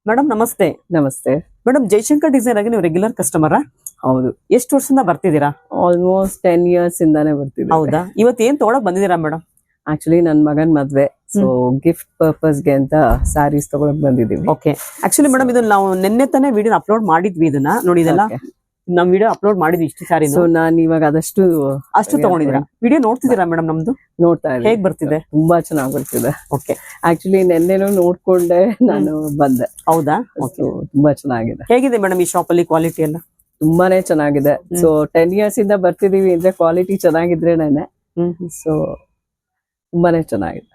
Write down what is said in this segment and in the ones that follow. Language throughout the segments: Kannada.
ಮೇಡಮ್ ನಮಸ್ತೆ. ನಮಸ್ತೆ ಮೇಡಮ್, ಜೈಶಂಕರ್ ಡಿಸೈನ್ ಆಗಿ ನೀವು ರೆಗ್ಯುಲರ್ ಕಸ್ಟಮರಾ? ಹೌದು, ಎಷ್ಟು ವರ್ಷದಿಂದ ಬರ್ತಿದ್ದೀರಾ? ಆಲ್ಮೋಸ್ಟ್ 10 years ಇಂದಾನೆ ಬರ್ತಿದ್ದೆ. ಹೌದಾ? ಇವತ್ತು ಏನ್ ತಗೊಳಕ್ ಬಂದಿದ್ದೀರಾ ಮೇಡಮ್? ಆಕ್ಚುಲಿ ನನ್ ಮಗನ್ ಮದ್ವೆ, ಸೊ ಗಿಫ್ಟ್ ಪರ್ಪಸ್ಗೆ ಅಂತ ಸ್ಯಾರೀಸ್ ತಗೊಳಕ್ ಬಂದಿದೀವಿ. ಓಕೆ. ಆಕ್ಚುಲಿ ಮೇಡಮ್, ಇದನ್ನ ನಾವು ನಿನ್ನೆ ತಾನೇ ವಿಡಿಯೋ ಅಪ್ಲೋಡ್ ಮಾಡಿದ್ವಿ. ಇದನ್ನ ನೋಡಿದಲ್ಲ, ನಮ್ ವಿಡಿಯೋ ಅಪ್ಲೋಡ್ ಮಾಡಿದ್ವಿ ಇಷ್ಟು ಸಾರಿ. ಸೊ ನಾನ್ ಇವಾಗ ಅಷ್ಟು ತಗೊಂಡಿದ್ದೀರಾ? ವಿಡಿಯೋ ನೋಡ್ತಿದ್ದೀರಾ ಮೇಡಮ್? ನಮ್ದು ನೋಡ್ತಾ ಇದ್ದೀನಿ. ಹೇಗ್ ಬರ್ತಿದೆ? ತುಂಬಾ ಚೆನ್ನಾಗಿ ಬರ್ತಿದೆ. ಓಕೆ. ಆಕ್ಚುಲಿ ನೆನ್ನೆನೂ ನೋಡ್ಕೊಂಡೆ ನಾನು ಬಂದೆ. ಹೌದಾ? ತುಂಬಾ ಚೆನ್ನಾಗಿದೆ. ಹೇಗಿದೆ ಮೇಡಮ್ ಈ ಶಾಪ್ ಅಲ್ಲಿ ಕ್ವಾಲಿಟಿ ಎಲ್ಲ? ತುಂಬಾನೇ ಚೆನ್ನಾಗಿದೆ. ಸೊ 10 years ಇಂದ ಬರ್ತಿದೀವಿ ಅಂದ್ರೆ ಕ್ವಾಲಿಟಿ ಚೆನ್ನಾಗಿದ್ರೇನೆ. ಸೊ ತುಂಬಾನೇ ಚೆನ್ನಾಗಿದೆ.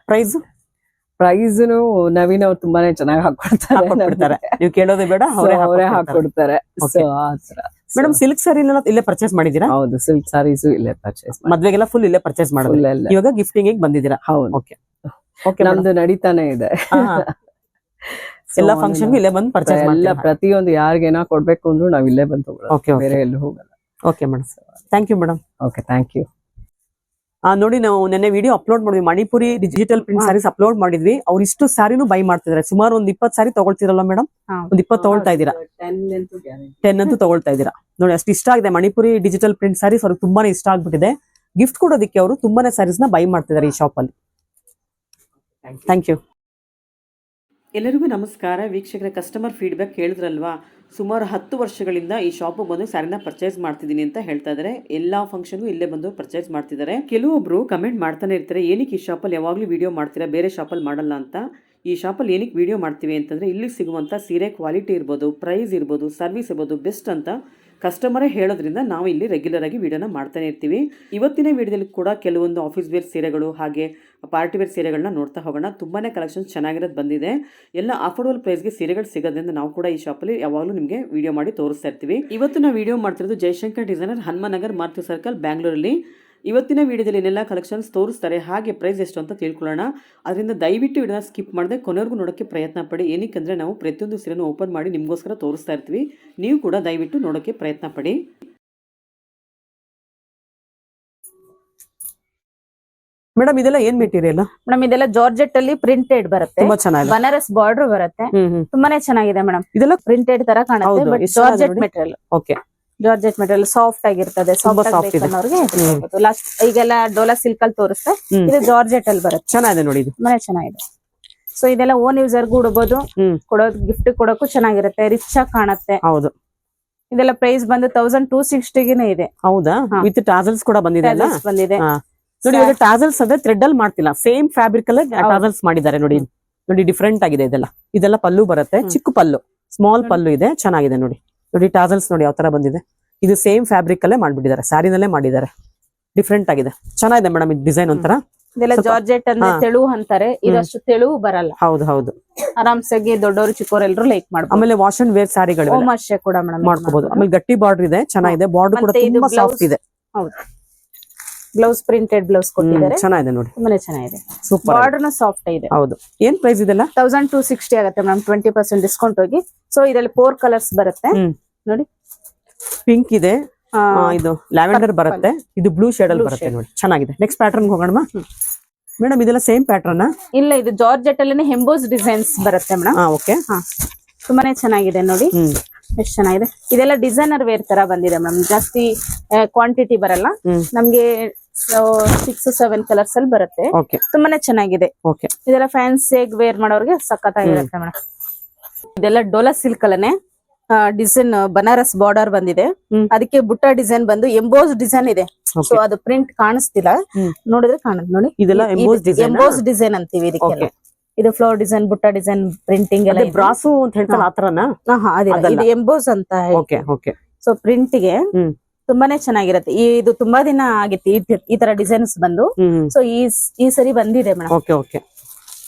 ಪ್ರೈಸ್ನು ನವೀನ್ ಅವ್ರು ತುಂಬಾನೇ ಚೆನ್ನಾಗಿ ಹಾಕೊಡ್ತಾರೆ. ನೀವು ಕೇಳೋದೇ ಬೇಡ, ಅವರೇ ಹಾಕೊಡ್ತಾರೆ. ಸೊ ಆತರ. ಮೇಡಮ್, ಸಿಲ್ಕ್ ಸಾರಿ ಇಲ್ಲೇ ಪರ್ಚೇಸ್ ಮಾಡಿದೀರಾ? ಹೌದು, ಸಿಲ್ಕ್ ಸಾರೀಸು ಇಲ್ಲೇ ಪರ್ಚೇಸ್. ಮದ್ವೆಗೆಲ್ಲ ಫುಲ್ ಇಲ್ಲೇ ಪರ್ಚೇಸ್ ಮಾಡೋದಿಲ್ಲ. ಇವಾಗ ಗಿಫ್ಟಿಂಗ್ ಬಂದಿದ್ದೀರಾ? ಹೌದು. ಓಕೆ. ನಮ್ದು ನಡೀತಾನೆ ಇದೆ. ಎಲ್ಲ ಫಂಕ್ಷನ್ ಇಲ್ಲೇ ಬಂದು ಪರ್ಚೇಸ್ ಎಲ್ಲ ಪ್ರತಿಯೊಂದು ಯಾರಿಗೇನೋ ಕೊಡ್ಬೇಕು ಅಂದ್ರೂ ನಾವ್ ಇಲ್ಲೇ ಬಂದು ತಗೊಳ್ಳೋದು, ಬೇರೆ ಎಲ್ಲೂ ಹೋಗಲ್ಲ. Okay madam, thank you madam. Okay, thank you. ನೋಡಿ, ನಾವು ನೆನ್ನೆ ವಿಡಿಯೋ ಅಪ್ಲೋಡ್ ಮಾಡಿದ್ವಿ. Manipuri digital print sarees upload ಮಾಡಿದ್ವಿ. ಅವ್ರು ಇಷ್ಟು ಸಾರಿನೂ ಬೈ ಮಾಡ್ತಿದ್ದಾರೆ. ಸುಮಾರು ಒಂದ್ 20 ಸಾರಿ ತಗೊಳ್ತಿರಲ್ಲ ಮೇಡಮ್? ಒಂದ್ 20 ತಗೊಳ್ತಾ ಇದ್ದೀರಾ? 10 ಅಂತೂ ತಗೊಳ್ತಾ ಇದ್ದೀರಾ. ನೋಡಿ, ಅಷ್ಟು ಇಷ್ಟ ಆಗಿದೆ ಮಣಿಪುರಿ ಡಿಜಿಟಲ್ ಪ್ರಿಂಟ್ ಸಾರೀಸ್. ಅವ್ರಿಗೆ ತುಂಬಾನೇ ಇಷ್ಟ ಆಗ್ಬಿಟ್ಟಿದೆ. ಗಿಫ್ಟ್ ಕೊಡೋದಕ್ಕೆ ಅವರು ತುಂಬಾನೇ ಸಾರೀಸ್ ನ ಬೈ ಮಾಡ್ತಿದ್ದಾರೆ ಈ ಶಾಪ್ ಅಲ್ಲಿ. Thank you. ಎಲ್ಲರಿಗೂ ನಮಸ್ಕಾರ ವೀಕ್ಷಕರ. ಕಸ್ಟಮರ್ ಫೀಡ್ಬ್ಯಾಕ್ ಕೇಳಿದ್ರಲ್ವಾ? ಸುಮಾರು 10 ವರ್ಷಗಳಿಂದ ಈ ಶಾಪ್ ಬಂದು ಸ್ಯಾರಿನ ಪರ್ಚೇಸ್ ಮಾಡ್ತಿದ್ದೀನಿ ಅಂತ ಹೇಳ್ತಾ ಇದ್ದಾರೆ. ಎಲ್ಲಾ ಫಂಕ್ಷನ್ಗೂ ಇಲ್ಲೇ ಬಂದು ಪರ್ಚೇಸ್ ಮಾಡ್ತಿದ್ದಾರೆ. ಕೆಲವೊಬ್ರು ಕಮೆಂಟ್ ಮಾಡ್ತಾನೆ ಇರ್ತಾರೆ, ಏನಕ್ಕೆ ಈ ಶಾಪಲ್ಲಿ ಯಾವಾಗ್ಲೂ ವಿಡಿಯೋ ಮಾಡ್ತೀರಾ, ಬೇರೆ ಶಾಪಲ್ಲಿ ಮಾಡಲ್ಲ ಅಂತ. ಈ ಶಾಪಲ್ಲಿ ಏನಕ್ಕೆ ವಿಡಿಯೋ ಮಾಡ್ತೀವಿ ಅಂತಂದ್ರೆ, ಇಲ್ಲಿ ಸಿಗುವಂತ ಸೀರೆ ಕ್ವಾಲಿಟಿ ಇರ್ಬೋದು, ಪ್ರೈಸ್ ಇರ್ಬೋದು, ಸರ್ವಿಸ್ ಇರ್ಬೋದು ಬೆಸ್ಟ್ ಅಂತ ಕಸ್ಟಮರೇ ಹೇಳೋದ್ರಿಂದ ನಾವು ಇಲ್ಲಿ ರೆಗ್ಯುಲರ್ ಆಗಿ ವಿಡಿಯೋನ ಮಾಡ್ತಾನೆ ಇರ್ತೀವಿ. ಇವತ್ತಿನ ವಿಡಿಯೋದಲ್ಲಿ ಕೂಡ ಕೆಲವೊಂದು ಆಫೀಸ್ ವೇರ್ ಸೀರೆಗಳು ಹಾಗೆ ಪಾರ್ಟಿ ವೇರ್ ಸೀರೆಗಳನ್ನ ನೋಡ್ತಾ ಹೋಗೋಣ. ತುಂಬಾನೇ ಕಲೆಕ್ಷನ್ಸ್ ಚೆನ್ನಾಗಿರೋದು ಬಂದಿದೆ. ಎಲ್ಲ ಅಫೋರ್ಡಬಲ್ ಪ್ರೈಸ್ಗೆ ಸೀರೆಗಳು ಸಿಗೋದ್ರಿಂದ ನಾವು ಕೂಡ ಈ ಶಾಪಲ್ಲಿ ಯಾವಾಗಲೂ ನಿಮಗೆ ವಿಡಿಯೋ ಮಾಡಿ ತೋರಿಸ್ತಾ ಇರ್ತೀವಿ. ಇವತ್ತು ನಾವು ವಿಡಿಯೋ ಮಾಡ್ತಿರೋದು ಜೈಶಂಕರ್ ಡಿಸೈನರ್, ಹನುಮನಗರ್, ಮಾರುತಿ ಸರ್ಕಲ್, ಬ್ಯಾಂಗ್ಳೂರಲ್ಲಿ. ಇವತ್ತಿನ ವಿಡಿಯೋದಲ್ಲಿ ಏನೆಲ್ಲ ಕಲೆಕ್ಷನ್ಸ್ ತೋರಿಸ್ತಾರೆ ಹಾಗೆ ಪ್ರೈಸ್ ಎಷ್ಟು ಅಂತ ತಿಳ್ಕೊಳ್ಳೋಣ. ಅದರಿಂದ ದಯವಿಟ್ಟು ವಿಡಿಯೋನ ಸ್ಕಿಪ್ ಮಾಡದೆ ಕೊನೆವರೆಗೂ ನೋಡೋಕ್ಕೆ ಪ್ರಯತ್ನ ಪಡಿ. ಏನಕ್ಕೆ ನಾವು ಪ್ರತಿಯೊಂದು ಸೀರೆನೂ ಓಪನ್ ಮಾಡಿ ನಿಮಗೋಸ್ಕರ ತೋರಿಸ್ತಾ ಇರ್ತೀವಿ. ನೀವು ಕೂಡ ದಯವಿಟ್ಟು ನೋಡೋಕ್ಕೆ ಪ್ರಯತ್ನ ಪಡಿ. ಮೇಡಮ್, ಇದೆಲ್ಲ ಏನ್ ಮೆಟೀರಿಯಲ್? ಮೇಡಮ್, ಇದೆಲ್ಲ ಜಾರ್ಜೆಟ್ ಅಲ್ಲಿ ಪ್ರಿಂಟೆಡ್ ಬರುತ್ತೆ. ತುಂಬಾ ಚೆನ್ನಾಗಿದೆ. ಬನಾರಸ್ ಬಾರ್ಡರ್ ಬರುತ್ತೆ. ತುಂಬಾನೇ ಚೆನ್ನಾಗಿದೆ ಮೇಡಮ್. ಇದೆಲ್ಲ ಪ್ರಿಂಟೆಡ್ ತರ ಕಾಣುತ್ತೆ, but georgette material. Okay. Georgette material soft ಆಗಿರ್ತದೆ. ಸಾಫ್ಟ್ ಅವ್ರಿಗೆ ಲಾಸ್ಟ್ ಈಗೆಲ್ಲ ಡೋಲಾ ಸಿಲ್ಕ್ ಅಲ್ಲಿ ತೋರಿಸ್ತೆ. ಇದು ಜಾರ್ಜೆಟ್ ಅಲ್ಲಿ ಬರುತ್ತೆ. ಚೆನ್ನಾಗಿದೆ ನೋಡಿ, ಇದು ತುಂಬಾನೇ ಚೆನ್ನಾಗಿದೆ. ಸೊ ಇದೆಲ್ಲ ಓನ್ ಯೂಸರ್ಗೂ ಉಡಬಹುದು, ಕೊಡೋದು ಗಿಫ್ಟ್ ಕೊಡೋಕು ಚೆನ್ನಾಗಿರುತ್ತೆ, ರಿಚ್ ಆಗಿ ಕಾಣುತ್ತೆ. ಹೌದು. ಇದೆಲ್ಲ ಪ್ರೈಸ್ ಬಂದು 1260 ಇದೆ. ಹೌದಾ? ವಿತ್ ಟಾಸಲ್ಸ್ ಕೂಡ ಬಂದಿದೆ. ಬಂದಿದೆ ನೋಡಿ. ಇವಾಗ ಟಾಸಲ್ಸ್ ಅಂದ್ರೆ ಥ್ರೆಡ್ ಅಲ್ಲಿ ಮಾಡ್ತಿಲ್ಲ, ಸೇಮ್ ಫ್ಯಾಬ್ರಿಕ್ ಅಲ್ಲಿ ಟಾಸಲ್ಸ್ ಮಾಡಿದ್ದಾರೆ. ನೋಡಿ, ನೋಡಿ ಡಿಫ್ರೆಂಟ್ ಆಗಿದೆ. ಇದೆಲ್ಲ ಪಲ್ಲು ಬರುತ್ತೆ, ಚಿಕ್ಕ ಪಲ್ಲು, ಸ್ಮಾಲ್ ಪಲ್ಲು ಇದೆ. ಚೆನ್ನಾಗಿದೆ ನೋಡಿ. ನೋಡಿ ಟಾಸಲ್ಸ್ ನೋಡಿ ಯಾವ ತರ ಬಂದಿದೆ. ಇದು ಸೇಮ್ ಫ್ಯಾಬ್ರಿಕ್ ಅಲ್ಲೇ ಮಾಡ್ಬಿಟ್ಟಿದ್ದಾರೆ, ಸ್ಯಾರಿನಲ್ಲೇ ಮಾಡಿದ್ದಾರೆ. ಡಿಫ್ರೆಂಟ್ ಆಗಿದೆ, ಚೆನ್ನಾಗಿದೆ ಮೇಡಮ್. ಇದು ಡಿಸೈನ್ ಒಂಥರ. ಇದೆಲ್ಲ ಜಾರ್ಜೆಟ್ ಅಂದ್ರೆ ತೆಳುವು ಅಂತಾರೆ, ಇದಷ್ಟು ತೆಳುವು ಬರಲ್ಲ. ಹೌದು ಹೌದು. ಆರಾಮ್ಸಾಗಿ ದೊಡ್ಡವರು ಚಿಕ್ಕವರು ಎಲ್ಲರೂ ಲೈಕ್ ಮಾಡ್ಬೋದು. ಆಮೇಲೆ ವಾಶ್ ಅಂಡ್ ವೇರ್ ಸ್ಯಾರಿಗಳು ಕೂಡ ಮೇಡಮ್ ಮಾಡ್ಕೋಬಹುದು. ಆಮೇಲೆ ಗಟ್ಟಿ ಬಾರ್ಡರ್ ಇದೆ, ಚೆನ್ನಾಗಿದೆ. ಬಾರ್ಡರ್ ಕೂಡ ತುಂಬಾ ಸಾಫ್ಟ್ ಇದೆ. ಹೌದು. ಬ್ಲೌಸ್ ಪ್ರಿಂಟೆಡ್ ಬ್ಲೌಸ್ ಕೊಟ್ಟಿದ್ದಾರೆ. ಚೆನ್ನಾಗಿದೆ ನೋಡಿ, ತುಂಬಾನೇ ಚೆನ್ನಾಗಿದೆ. ಸೂಪರ್. ಬಾರ್ಡರ್ ಸಾಫ್ಟ್ ಇದೆ. ಹೌದು. ಏನ್ ಪ್ರೈಸ್ ಇದೆಲ್ಲ? 1260 ಆಗುತ್ತೆ ಮೇಡಮ್, 20% ಡಿಸ್ಕೌಂಟ್ ಹೋಗಿ. ಸೊ ಇದರಲ್ಲಿ 4 ಕಲರ್ಸ್ ಬರುತ್ತೆ ನೋಡಿ. ಪಿಂಕ್ ಇದೆ, ಇದು ಲ್ಯಾವೆಂಡರ್ ಬರುತ್ತೆ, ಇದು ಬ್ಲೂ ಶೇಡ್ ಅಲ್ಲಿ ಬರುತ್ತೆ ನೋಡಿ. ಚೆನ್ನಾಗಿದೆ. ನೆಕ್ಸ್ಟ್ ಪ್ಯಾಟರ್ನ್ ಹೋಗೋಣ ಮೇಡಮ್. ಇದೆಲ್ಲ ಸೇಮ್ ಪ್ಯಾಟರ್ನ್? ಇಲ್ಲ, ಇದು ಜಾರ್ಜೆಟ್ ಅಲ್ಲಿ ಎಂಬೋಸ್ ಡಿಸೈನ್ಸ್ ಬರುತ್ತೆ ಮೇಡಮ್. ಓಕೆ. ತುಂಬಾನೇ ಚೆನ್ನಾಗಿದೆ ನೋಡಿ, ಎಷ್ಟು ಚೆನ್ನಾಗಿದೆ. ಇದೆಲ್ಲ ಡಿಸೈನರ್ ವೇರ್ ತರ ಬಂದಿದೆ ಮೇಡಮ್. ಜಾಸ್ತಿ ಕ್ವಾಂಟಿಟಿ ಬರಲ್ಲ ನಮ್ಗೆ. 6-7 ಕಲರ್ಸ್ ಅಲ್ಲಿ ಬರುತ್ತೆ. ತುಂಬಾನೇ ಚೆನ್ನಾಗಿದೆ. ಇದೆಲ್ಲ ಫ್ಯಾನ್ಸಿ ವೇರ್ ಮಾಡೋರಿಗೆ ಸಖತ್ತಾಗಿರುತ್ತೆ ಮೇಡಮ್. ಇದೆಲ್ಲ ಡೋಲಾ ಸಿಲ್ಕ್ ಅಲ್ಲೇ ಡಿಸೈನ್ ಬನಾರಸ್ ಬಾರ್ಡರ್ ಬಂದಿದೆ. ಅದಕ್ಕೆ ಬುಟ್ಟ ಡಿಸೈನ್ ಬಂದು ಎಂಬೋಸ್ ಡಿಸೈನ್ ಇದೆ. ಸೊ ಅದು ಪ್ರಿಂಟ್ ಕಾಣಿಸ್ತಿಲ್ಲ, ನೋಡಿದ್ರೆ ಕಾಣುತ್ತೆ ನೋಡಿ. ಇದೆಲ್ಲ ಎಂಬೋಸ್ ಡಿಸೈನ್ ಅಂತೀವಿ ಇದಕ್ಕೆ. ಇದು ಫ್ಲೋರ್ ಡಿಸೈನ್, ಬುಟ್ಟ ಡಿಸೈನ್, ಪ್ರಿಂಟಿಂಗ್ ಎಲ್ಲ ಬ್ರಾಸು ಅಂತ ಹೇಳ್ತಾರೆ ಆ ತರನಾ? ಇದು ಎಂಬೋಸ್ ಅಂತ. ಸೊ ಪ್ರಿಂಟ್ ಗೆ ತುಂಬಾನೇ ಚೆನ್ನಾಗಿರುತ್ತೆ. ಇದು ತುಂಬಾ ದಿನ ಆಗಿತ್ತು ಈ ತರ ಡಿಸೈನ್ಸ್ ಬಂದು. ಸೊ ಈ ಸರಿ ಬಂದಿದೆ madam. Okay okay.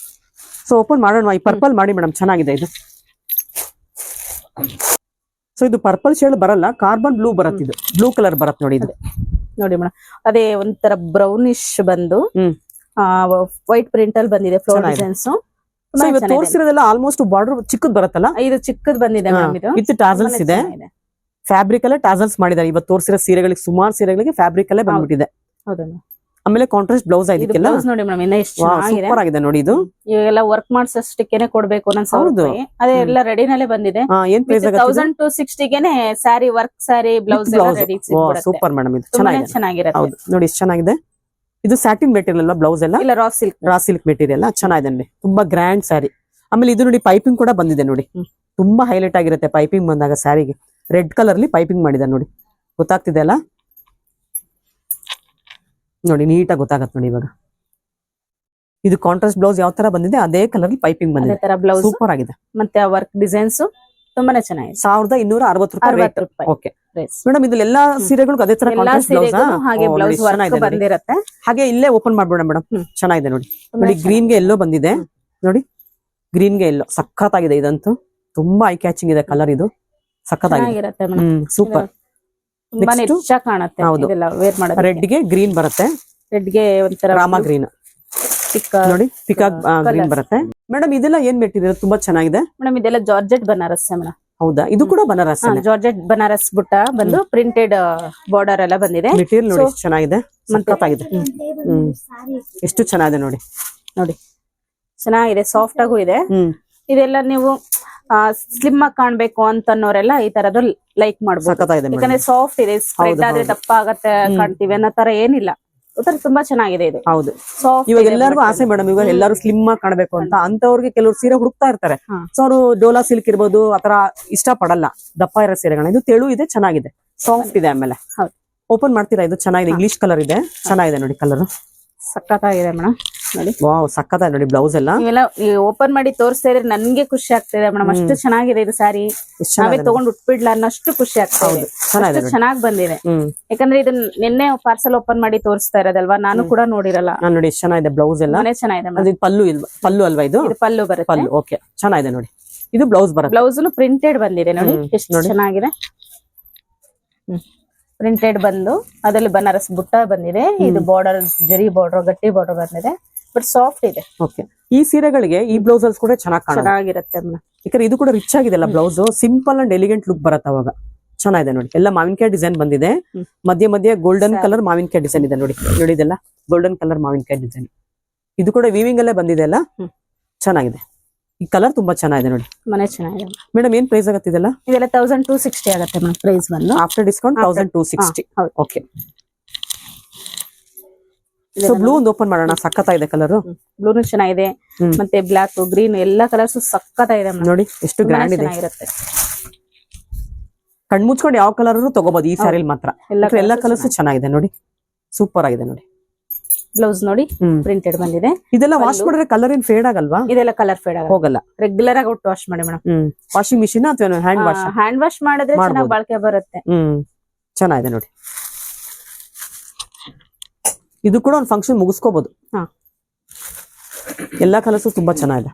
So open ಮಾಡೋಣ. ಈ ಪರ್ಪಲ್ ಮಾಡಿ ಮೇಡಮ್, ಚೆನ್ನಾಗಿದೆ ಇದು. ಸೊ ಇದು ಪರ್ಪಲ್ ಶೇಡ್ ಬರಲ್ಲ, ಕಾರ್ಬನ್ ಬ್ಲೂ ಬರುತ್ತೆ. ಇದು ಬ್ಲೂ ಕಲರ್ ಬರುತ್ತೆ ನೋಡಿ. ಇದು ನೋಡಿ ಮೇಡಮ್, ಅದೇ ಒಂಥರ ಬ್ರೌನಿಶ್ ಬಂದು ವೈಟ್ ಪ್ರಿಂಟ್ ಅಲ್ಲಿ ಬಂದಿದೆ ಫ್ಲೋರ್ ಡಿಸೈನ್ಸ್. ತೋರಿಸಿರೋದೆಲ್ಲ ಆಲ್ಮೋಸ್ಟ್ ಬಾರ್ಡರ್ ಚಿಕ್ಕದ್ ಬರುತ್ತಲ್ಲ, ಇದು ಚಿಕ್ಕದ್ ಬಂದಿದೆ ಮೇಡಮ್. ಇದು ವಿತ್ ಟಾಸಲ್ಸ್ ಇದೆ. ಫ್ಯಾಬ್ರಿಕ್ ಅಲ್ಲೇ ಟಾಸಲ್ಸ್ ಮಾಡಿದ್ದಾರೆ. ಇವತ್ತು ತೋರಿಸಿರೋ ಸೀರೆಗಳಿಗೆ, ಸುಮಾರು ಸೀರೆಗಳಿಗೆ ಫ್ಯಾಬ್ರಿಕ್ ಅಲ್ಲೇ ಬಂದ್ಬಿಟ್ಟಿದೆ. ಹೌದಾ? ಆಮೇಲೆ ಕಾಂಟ್ರಾಸ್ಟ್ ಬ್ಲೌಸ್ ಇದು ಇದಕ್ಕೆಲ್ಲ ಬ್ಲೌಸ್ ನೋಡಿ ಮೇಡಮ್ ಇನ್ನ ಎಷ್ಟು ಚೆನ್ನಾಗಿದೆ. ಸೂಪರ್ ಆಗಿದೆ ನೋಡಿ ಇದು. ಇವೆಲ್ಲ ವರ್ಕ್ ಮಾಡ್ಸಷ್ಟಕ್ಕೇನೆ ಕೊಡ್ಬೇಕು ನನ್ನ 1000 ರೂಪಾಯಿ. ಅದೇ ಎಲ್ಲ ರೆಡಿನಲ್ಲೇ ಬಂದಿದೆ. ಏನ್ ಪ್ರೈಸ್ ಆಗುತ್ತೆ? 1260ಗೆನೆ ಸ್ಯಾರಿ ವರ್ಕ್ ಸ್ಯಾರಿ ಬ್ಲೌಸ್ ಎಲ್ಲ ರೆಡಿ ಸಿಗುತ್ತೆ. ಸೂಪರ್ ಮೇಡಮ್, ಇದು ತುಂಬಾನೇ ಚೆನ್ನಾಗಿದೆ. ಚೆನ್ನಾಗಿರುತ್ತೆ. ಹೌದು ನೋಡಿ ಎಷ್ಟು ಚೆನ್ನಾಗಿದೆ. ಇದು ಸ್ಯಾಟಿನ್ ಮೆಟೀರಿಯಲ್ ಅಲ್ಲ ಬ್ಲೌಸ್ ಎಲ್ಲ? ಇಲ್ಲ raw silk. Raw silk material ಚೆನ್ನಾಗಿದೆ ನೋಡಿ, ತುಂಬಾ ಗ್ರ್ಯಾಂಡ್ ಸ್ಯಾರಿ. ಆಮೇಲೆ ಇದು ನೋಡಿ ಪೈಪಿಂಗ್ ಕೂಡ ಬಂದಿದೆ ನೋಡಿ, ತುಂಬಾ ಹೈಲೈಟ್ ಆಗಿರುತ್ತೆ ಪೈಪಿಂಗ್ ಬಂದಾಗ ಸ್ಯಾರಿಗೆ. ರೆಡ್ ಕಲರ್ ಅಲ್ಲಿ ಪೈಪಿಂಗ್ ಮಾಡಿದೆ ನೋಡಿ, ಗೊತ್ತಾಗ್ತಿದೆ ಅಲ್ಲ ನೋಡಿ, ನೀಟಾಗಿ ಗೊತ್ತಾಗತ್ತೆ ನೋಡಿ ಇವಾಗ. ಇದು ಕಾಂಟ್ರಾಸ್ಟ್ ಬ್ಲೌಸ್ ಯಾವ ತರ ಬಂದಿದೆ ಅದೇ ಕಲರ್ ಪೈಪಿಂಗ್ ಅದೇ ಬಂದಿದೆ, ತರ ಬ್ಲೌಸ್ ಸೂಪರ್ ಆಗಿದೆ. ಮತ್ತೆ ವರ್ಕ್ ಡಿಸೈನ್ಸ್ ತುಂಬಾನೇ ಚೆನ್ನಾಗಿದೆ. 1260 ರೂಪಾಯಿ. 60 ರೂಪಾಯಿ. ಓಕೆ ಮೇಡಮ್, ಇದೆಲ್ಲ ಸೀರೆಗಳು ಅದೇ ತರ ಎಲ್ಲಾ ಕಾಂಟ್ರಾಸ್ಟ್ ಬ್ಲೌಸ್ ಸೀರೆಗೂ ಹಾಗೆ ಬ್ಲೌಸ್ ವರ್ಕ್ ಬಂದಿರುತ್ತೆ. ಹಾಗೆ ಇಲ್ಲೇ ಓಪನ್ ಮಾಡ್ಬೋಣ ಮೇಡಮ್. ಚೆನ್ನಾಗಿದೆ ನೋಡಿ. ನೋಡಿ ಗ್ರೀನ್ ಗೆ ಎಲ್ಲೋ ಬಂದಿದೆ ನೋಡಿ, ಗ್ರೀನ್ ಗೆ ಎಲ್ಲೋ ಸಖತ್ತಾಗಿದೆ. ಇದಂತೂ ತುಂಬಾ ಐ ಕ್ಯಾಚಿಂಗ್ ಇದೆ ಕಲರ್, ಇದು ಸಖತ್ತಾಗಿದೆ. ಚೆನ್ನಾಗಿರುತ್ತೆ ಮೇಡಮ್. ಸೂಪರ್. ತುಂಬಾನೇ ರಿಚ್ ಆಗಿ ಕಾಣುತ್ತೆ. ಹೌದು. ಇದೆಲ್ಲ ವೇರ್ ಮಾಡೋದು. ರೆಡ್ ಗೆ ಗ್ರೀನ್ ಬರುತ್ತೆ, ರೆಡ್ ಗೆ ಒಂಥರ ರಾಮ ಗ್ರೀನ್ ನೋಡಿ, ಪಿಕಾಕ್ ಗ್ರೀನ್ ಬರುತ್ತೆ. ಮೇಡಮ್ ಇದೆಲ್ಲ ಏನ್ ಮೆಟೀರಿಯಲ್? ತುಂಬಾ ಚೆನ್ನಾಗಿದೆ ಮೇಡಮ್. ಇದೆಲ್ಲ ಜಾರ್ಜೆಟ್ ಬನಾರಸ್ ಮೇಡಮ್. ಹೌದಾ? ಇದು ಕೂಡ ಬನಾರಸ್ ಜಾರ್ಜೆಟ್ ಬನಾರಸ್ ಬುಟ್ಟ ಬಂದು ಪ್ರಿಂಟೆಡ್ ಬಾರ್ಡರ್ ಎಲ್ಲ ಬಂದಿದೆ. ಮೆಟೀರಿಯಲ್ ನೋಡಿ ಎಷ್ಟು ಚೆನ್ನಾಗಿದೆ, ಸಖತ್ತಾಗಿದೆ. ಎಷ್ಟು ಚೆನ್ನಾಗಿದೆ ನೋಡಿ. ನೋಡಿ ಚೆನ್ನಾಗಿದೆ, ಸಾಫ್ಟ್ ಆಗೂ ಇದೆ. ಇದೆಲ್ಲ ನೀವು ಸ್ಲಿಮ್ ಆಗಿ ಕಾಣ್ಬೇಕು ಅಂತನ್ನೋರೆಲ್ಲ ಈ ತರದ್ದು ಲೈಕ್ ಮಾಡ್ಬೋದು. ಸಖತ್ತಾಗಿದೆ ಯಾಕಂದ್ರೆ ಸಾಫ್ಟ್ ಇದೆ, ಸ್ಪ್ರೆಡ್ ಆದ್ರೆ ದಪ್ಪ ಆಗತ್ತೆ ಕಾಣ್ತೀವಿ ಅನ್ನೋ ತರ ಏನಿಲ್ಲ. ತುಂಬಾ ಚೆನ್ನಾಗಿದೆ ಇದು. ಹೌದು, ಸಾಫ್ಟ್ ಇವಾಗ ಎಲ್ಲರಿಗೂ ಆಸೆ ಮೇಡಮ್, ಇವಾಗ ಎಲ್ಲರೂ ಸ್ಲಿಮ್ ಆಗಿ ಕಾಣಬೇಕು ಅಂತ. ಅಂತವ್ರಿಗೆ ಕೆಲವರು ಸೀರೆ ಹುಡುಕ್ತಾ ಇರ್ತಾರೆ. ಸೊ ಅವರು ಡೋಲಾ ಸಿಲ್ಕ್ ಇರ್ಬೋದು ಆತರ ಇಷ್ಟ ಪಡಲ್ಲ ದಪ್ಪ ಇರೋ ಸೀರೆಗಳನ್ನ. ಇದು ತೆಳು ಇದೆ, ಚೆನ್ನಾಗಿದೆ, ಸಾಫ್ಟ್ ಇದೆ. ಆಮೇಲೆ ಓಪನ್ ಮಾಡ್ತೀರಾ? ಇದು ಚೆನ್ನಾಗಿದೆ, ಇಂಗ್ಲಿಷ್ ಕಲರ್ ಇದೆ, ಚೆನ್ನಾಗಿದೆ ನೋಡಿ ಕಲರ್, ಸಖತ್ತಾಗಿದೆ ಮೇಡಮ್. ನೋಡಿ ವಾವ್, ಸಖತ್ತಾಗಿದೆ ನೋಡಿ ಬ್ಲೌಸ್ ಎಲ್ಲ. ಇವೆಲ್ಲ ಓಪನ್ ಮಾಡಿ ತೋರಿಸ್ತಾ ಇದ್ರೆ ನನ್ಗೆ ಖುಷಿ ಆಗ್ತಿದೆ ಮೇಡಮ್. ಅಷ್ಟು ಚೆನ್ನಾಗಿದೆ ಇದು ಸ್ಯಾರಿ. ನಾವೇ ತಗೊಂಡು ಉಟ್ಬಿಡ್ಲ ಅನ್ನಷ್ಟು ಖುಷಿ ಆಗ್ತಾ ಇದೆ. ಚೆನ್ನಾಗಿ ಬಂದಿದೆ. ಯಾಕಂದ್ರೆ ಇದು ನಿನ್ನೆ ಪಾರ್ಸಲ್ ಓಪನ್ ಮಾಡಿ ತೋರಿಸ್ತಾ ಇರೋದಲ್ವಾ, ನಾನು ಕೂಡ ನೋಡಿರಲ್ಲ. ನೋಡಿ ಎಷ್ಟು ಚೆನ್ನಾಗಿದೆ ಬ್ಲೌಸ್ ಎಲ್ಲ. ಚೆನ್ನಾಗಿದೆ. ಪಲ್ಲು ಇಲ್ವಾ? ಪಲ್ಲು ಅಲ್ವಾ ಇದು? ಪಲ್ಲು ಬರುತ್ತೆ. ಪಲ್ಲು ಓಕೆ, ಚೆನ್ನಾಗಿದೆ ನೋಡಿ. ಇದು ಬ್ಲೌಸ್ ಬರುತ್ತೆ. ಬ್ಲೌಸ್ ಪ್ರಿಂಟೆಡ್ ಬಂದಿದೆ ನೋಡಿ, ಎಷ್ಟು ಚೆನ್ನಾಗಿದೆ. ಪ್ರಿಂಟೆಡ್ ಬಂದು ಅದರಲ್ಲಿ ಬನಾರಸ್ ಬುಟ್ಟ ಬಂದಿದೆ. ಇದು ಬಾರ್ಡರ್ ಜರಿ ಬಾರ್ಡರ್, ಗಟ್ಟಿ ಬಾರ್ಡರ್ ಬಂದಿದೆ, ಬಟ್ ಸಾಫ್ಟ್ ಇದೆ. ಓಕೆ, ಈ ಸೀರೆಗಳಿಗೆ ಈ ಬ್ಲೌಸಸ್ ಕೂಡ ಚೆನ್ನಾಗಿರುತ್ತೆ ಮೇಡಮ್. ಯಾಕಂದ್ರೆ ಇದು ಕೂಡ ರಿಚ್ ಆಗಿದೆ ಅಲ್ಲ blouse, simple and elegant look ಬರುತ್ತೆ ಅವಾಗ. ಚೆನ್ನಾಗಿದೆ ನೋಡಿ. ಎಲ್ಲ ಮಾವಿನಕಾಯಿ ಡಿಸೈನ್ ಬಂದಿದೆ, ಮಧ್ಯೆ ಮಧ್ಯೆ ಗೋಲ್ಡನ್ ಕಲರ್ ಮಾವಿನಕಾಯಿ ಡಿಸೈನ್ ಇದೆ ನೋಡಿ. ನೋಡಿ ಇದೆಲ್ಲ ಗೋಲ್ಡನ್ ಕಲರ್ ಮಾವಿನಕಾಯಿ ಡಿಸೈನ್. ಇದು ಕೂಡ ವೀವಿಂಗ್ ಅಲ್ಲೇ ಬಂದಿದೆ ಅಲ್ಲ, ಚೆನ್ನಾಗಿದೆ. ಈ ಕಲರ್ ತುಂಬಾ ಚೆನ್ನಾಗಿದೆ ನೋಡಿ, ಮನೆ ಚೆನ್ನಾಗಿದೆ. ಮೇಡಮ್ ಏನ್ ಪ್ರೈಸ್ ಆಗುತ್ತೆ ಇದೆಲ್ಲ? ಇದೆಲ್ಲ 1260 ಆಗುತ್ತೆ ಮೇಡಮ್ ಪ್ರೈಸ್ ಬಂದು. After discount 1260. Okay, so blue ಒಂದು ಓಪನ್ ಮಾಡೋಣ. ಸಖತ್ತಾಗಿದೆ ಕಲರ್, ಬ್ಲೂನು ಚೆನ್ನಾಗಿದೆ, ಮತ್ತೆ ಬ್ಲಾಕ್ ಗ್ರೀನ್ ಎಲ್ಲಾ ಕಲರ್ಸ್ ಸಖತ್ತಾಗಿದೆ ನೋಡಿ, ಎಷ್ಟು ಗ್ರ್ಯಾಂಡ್ ಇದೆ. ಕಣ್ ಮುಚ್ಕೊಂಡು ಯಾವ ಕಲರ್ ತಗೋಬಹುದು ಈ ಸ್ಯಾರಿಲ್ ಮಾತ್ರ. ಎಲ್ಲ ಕಲರ್ಸ್ ಚೆನ್ನಾಗಿದೆ ನೋಡಿ, ಸೂಪರ್ ಆಗಿದೆ ನೋಡಿ. ಬ್ಲೌಸ್ ನೋಡಿ ಪ್ರಿಂಟೆಡ್ ಬಂದಿದೆ. ಇದೆಲ್ಲ ವಾಶ್ ಮಾಡಿದ್ರೆ ಕಲರ್ ಏನ್ ಫೇಡ್ ಆಗಲ್ವಾ? ಇದೆಲ್ಲ ಕಲರ್ ಫೇಡ್ ಹೋಗಲ್ಲ. ರೆಗ್ಯುಲರ್ ಆಗಿ ವಾಶ್ ಮಾಡಿ ಮೇಡಮ್. ವಾಷಿಂಗ್ ಮಿಷಿನ್ ಅಥವಾ ಹ್ಯಾಂಡ್ ವಾಶ್? ಹ್ಯಾಂಡ್ ವಾಶ್ ಮಾಡಿದ್ರೆ ಚೆನ್ನಾಗಿ ಬಾಳಿಕೆ ಬರುತ್ತೆ. ಚೆನ್ನಾಗಿದೆ ನೋಡಿ. ಇದು ಕೂಡ ಒಂದು ಫಂಕ್ಷನ್ ಮುಗಿಸ್ಕೋಬಹುದು. ಎಲ್ಲಾ ಕಲರ್ಸ್ ತುಂಬಾ ಚೆನ್ನಾಗಿದೆ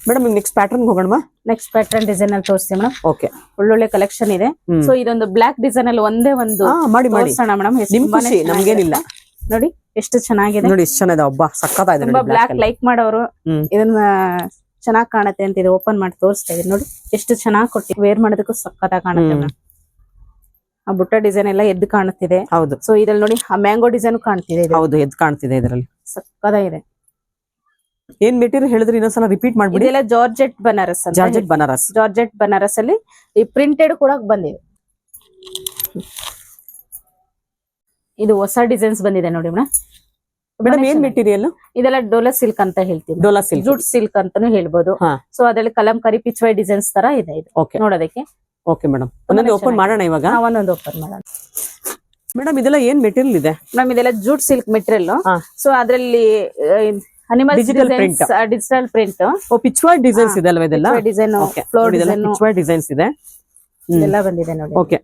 ಮೇಡಮ್. ನೆಕ್ಸ್ಟ್ ಪ್ಯಾಟರ್ನ್ ಹೋಗೋಣ. ನೆಕ್ಸ್ಟ್ ಪ್ಯಾಟರ್ನ್ ಡಿಸೈನ್ ಅಲ್ಲಿ ತೋರಿಸ್ತೀವಿ ಮೇಡಮ್. ಓಕೆ, ಒಳ್ಳೊಳ್ಳೆ ಕಲೆಕ್ಷನ್ ಇದೆ. ಸೊ ಇದೊಂದು ಬ್ಲಾಕ್ ಡಿಸೈನ್ ಅಲ್ಲಿ ಒಂದೇ ಒಂದು ಮಾಡಿ ಮೇಡಮ್. ನಮ್ಗೇನಿಲ್ಲ ನೋಡಿ ಎಷ್ಟು ಚೆನ್ನಾಗಿದೆ. ನೋಡಿ ಎಷ್ಟು ಚೆನ್ನಾಗಿದೆ, ಒಬ್ಬ ಸಕ್ಕತ್ತಾಗಿದೆ. ತುಂಬಾ ಬ್ಲಾಕ್ ಲೈಕ್ ಮಾಡೋರು ಇದನ್ನ ಚೆನ್ನಾಗಿ ಕಾಣುತ್ತೆ ಅಂತ ಇದು ಓಪನ್ ಮಾಡಿ ತೋರಿಸ್ತಾ ಇದೀನಿ ನೋಡಿ. ಎಷ್ಟು ಚೆನ್ನಾಗಿ ಕೊಟ್ಟಿ ವೇರ್ ಮಾಡೋದಕ್ಕೂ ಸಕ್ಕತ್ತಾಗಿ ಕಾಣುತ್ತೆ ಮೇಡಮ್. ಆ ಬುಟ್ಟ ಡಿಸೈನ್ ಎಲ್ಲ ಎದ್ದು ಕಾಣುತ್ತಿದೆ. ಹೌದು. ಸೊ ಇದ್ರಲ್ಲಿ ನೋಡಿ ಆ ಮ್ಯಾಂಗೋ ಡಿಸೈನ್ ಕಾಣ್ತಿದೆ. ಹೌದು, ಎದ್ದು ಕಾಣ್ತಿದೆ ಇದರಲ್ಲಿ, ಸಕ್ಕತ್ತಾಗಿದೆ. ಏನ್ ಮೆಟೀರಿಯಲ್ ಹೇಳಿದ್ರೆ ಇನ್ನೊಂದ್ಸಲ ರಿಪೀಟ್ ಮಾಡ್ಬಿಡಿ. ಇದೆಲ್ಲ ಜಾರ್ಜೆಟ್ ಬನಾರಸ್. ಜಾರ್ಜೆಟ್ ಬನಾರಸ್ ಅಲ್ಲಿ ಈ ಪ್ರಿಂಟೆಡ್ ಕೂಡ ಬಂದಿದೆ. ಇದು ಹೊಸ ಡಿಸೈನ್ಸ್ ಬಂದಿದೆ ನೋಡಿ ಮೇಡಮ್. ಮೇಡಮ್ ಏನ್ ಮೆಟೀರಿಯಲ್? ಇದೆಲ್ಲ ಡೋಲಾ ಸಿಲ್ಕ್ ಅಂತ ಹೇಳ್ತೀವಿ. ಡೋಲಾ ಸಿಲ್ಕ್, ಜೂಟ್ ಸಿಲ್ಕ್ ಅಂತಾನು ಹೇಳ್ಬೋದು. ಸೊ ಅದರಲ್ಲಿ ಕಲಂಕಾರಿ ಪಿಚ್ವೈ ಡಿಸೈನ್ಸ್ ತರ ಇದೆ ಇದು ನೋಡೋದಕ್ಕೆ. ಓಕೆ ಮೇಡಮ್, ಒಂದೊಂದು ಓಪನ್ ಮಾಡೋಣ ಇವಾಗ. ಒಂದೊಂದು ಓಪನ್ ಮಾಡೋಣ ಮೇಡಮ್. ಇದೆಲ್ಲ ಏನ್ ಮೆಟೀರಿಯಲ್ ಇದೆ? ಮೇಡಮ್ ಇದೆಲ್ಲ ಜೂಟ್ ಸಿಲ್ಕ್ ಮೆಟೀರಿಯಲ್. ಸೊ ಅದರಲ್ಲಿ ಅನಿಮಲ್ ಡಿಜಿಟಲ್ ಪ್ರಿಂಟ್, ಪಿಚ್ವೈ ಡಿಸೈನ್ಸ್ ಇದೆ ಅಲ್ವಾ? ಇದೆಲ್ಲ ಡಿಸೈನ್, ಫ್ಲೋರ್ ಡಿಸೈನ್, ಪಿಚ್ವೈ ಡಿಸೈನ್ಸ್ ಇದೆ, ಇದೆಲ್ಲ ಬಂದಿದೆ ನೋಡಿ. ಓಕೆ